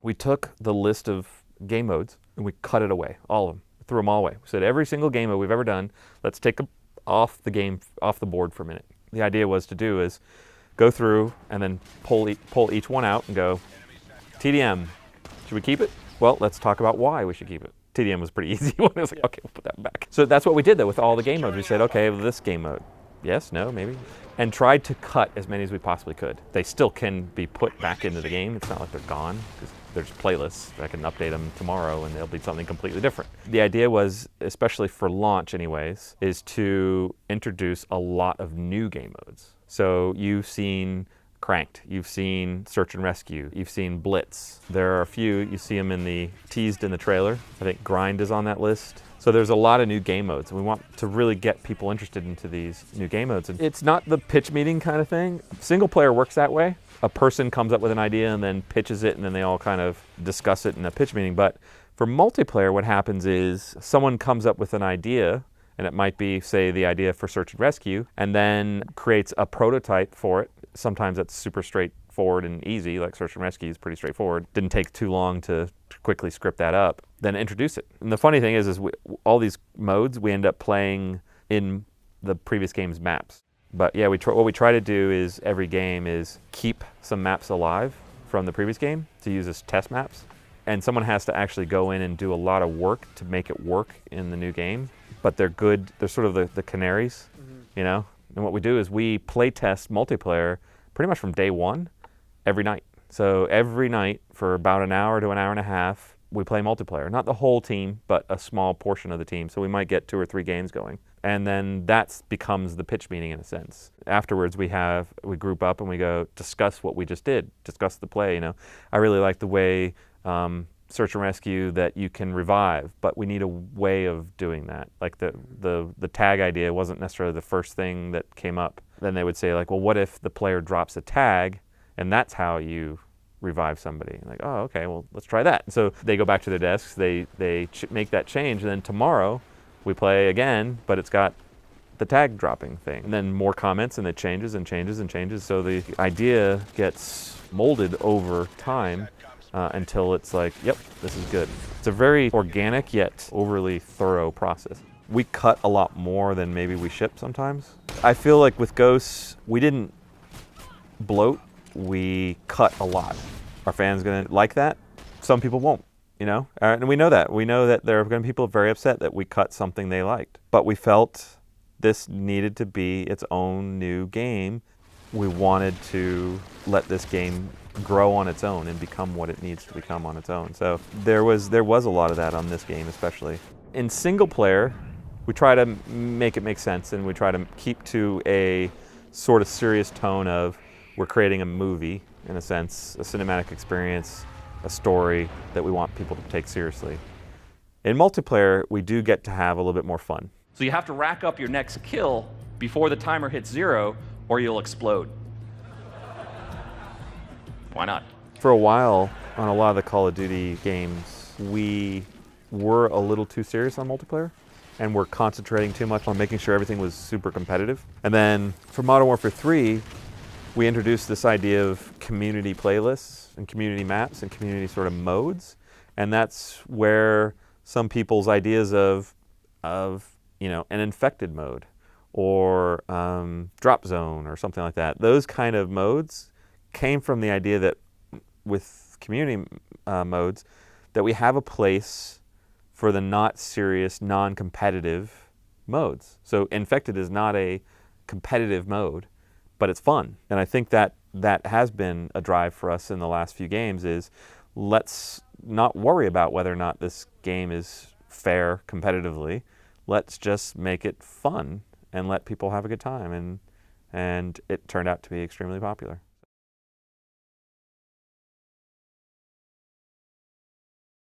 We took the list of game modes and we cut it away, all of them, threw them all away. We said every single game mode we've ever done, let's take them off the board for a minute. The idea was to do is go through and then pull each one out and go, TDM, should we keep it? Well, let's talk about why we should keep it. TDM was pretty easy. It was like, okay, we'll put that back. So that's what we did though with all the game modes. We said, okay, this game mode, yes, no, maybe. And tried to cut as many as we possibly could. They still can be put back into the game. It's not like they're gone, because there's playlists. I can update them tomorrow and they'll be something completely different. The idea was, especially for launch anyways, is to introduce a lot of new game modes. So you've seen Cranked, you've seen Search and Rescue, you've seen Blitz. There are a few, you see them teased in the trailer. I think Grind is on that list. So there's a lot of new game modes, and we want to really get people interested into these new game modes. It's not the pitch meeting kind of thing. Single player works that way. A person comes up with an idea and then pitches it, and then they all kind of discuss it in a pitch meeting. But for multiplayer, what happens is someone comes up with an idea, and it might be, say, the idea for Search and Rescue, and then creates a prototype for it. Sometimes that's super straightforward and easy, like Search and Rescue is pretty straightforward. Didn't take too long to quickly script that up, then introduce it. And the funny thing is all these modes we end up playing in the previous game's maps. But yeah, what we try to do is every game is keep some maps alive from the previous game to use as test maps. And someone has to actually go in and do a lot of work to make it work in the new game. But they're good, they're sort of the canaries, you know? And what we do is we play test multiplayer pretty much from day one, every night. So every night for about an hour to an hour and a half, we play multiplayer. Not the whole team, but a small portion of the team. So we might get 2 or 3 games going. And then that becomes the pitch meeting in a sense. Afterwards, we group up and we go discuss what we just did, discuss the play. You know, I really like the way Search and Rescue that you can revive, but we need a way of doing that. Like the tag idea wasn't necessarily the first thing that came up. Then they would say like, well, what if the player drops a tag and that's how you revive somebody? Like, oh, okay, well, let's try that. And so they go back to their desks, they make that change, and then tomorrow we play again, but it's got the tag dropping thing. And then more comments, and it changes and changes and changes. So the idea gets molded over time until it's like, yep, this is good. It's a very organic yet overly thorough process. We cut a lot more than maybe we ship sometimes. I feel like with Ghosts, we didn't bloat, we cut a lot. Are fans gonna like that? Some people won't, you know? And we know that. We know that there are gonna be people very upset that we cut something they liked. But we felt this needed to be its own new game. We wanted to let this game grow on its own and become what it needs to become on its own. So there was a lot of that on this game especially. In single player, we try to make it make sense, and we try to keep to a sort of serious tone of we're creating a movie, in a sense, a cinematic experience, a story that we want people to take seriously. In multiplayer, we do get to have a little bit more fun. So you have to rack up your next kill before the timer hits 0, or you'll explode. Why not? For a while, on a lot of the Call of Duty games, we were a little too serious on multiplayer, and we're concentrating too much on making sure everything was super competitive. And then for Modern Warfare 3, we introduced this idea of community playlists and community maps and community sort of modes. And that's where some people's ideas of you know, an infected mode or drop zone or something like that, those kind of modes came from the idea that with community modes, that we have a place for the not serious, non-competitive modes. So infected is not a competitive mode, but it's fun. And I think that has been a drive for us in the last few games is let's not worry about whether or not this game is fair competitively. Let's just make it fun and let people have a good time. And it turned out to be extremely popular.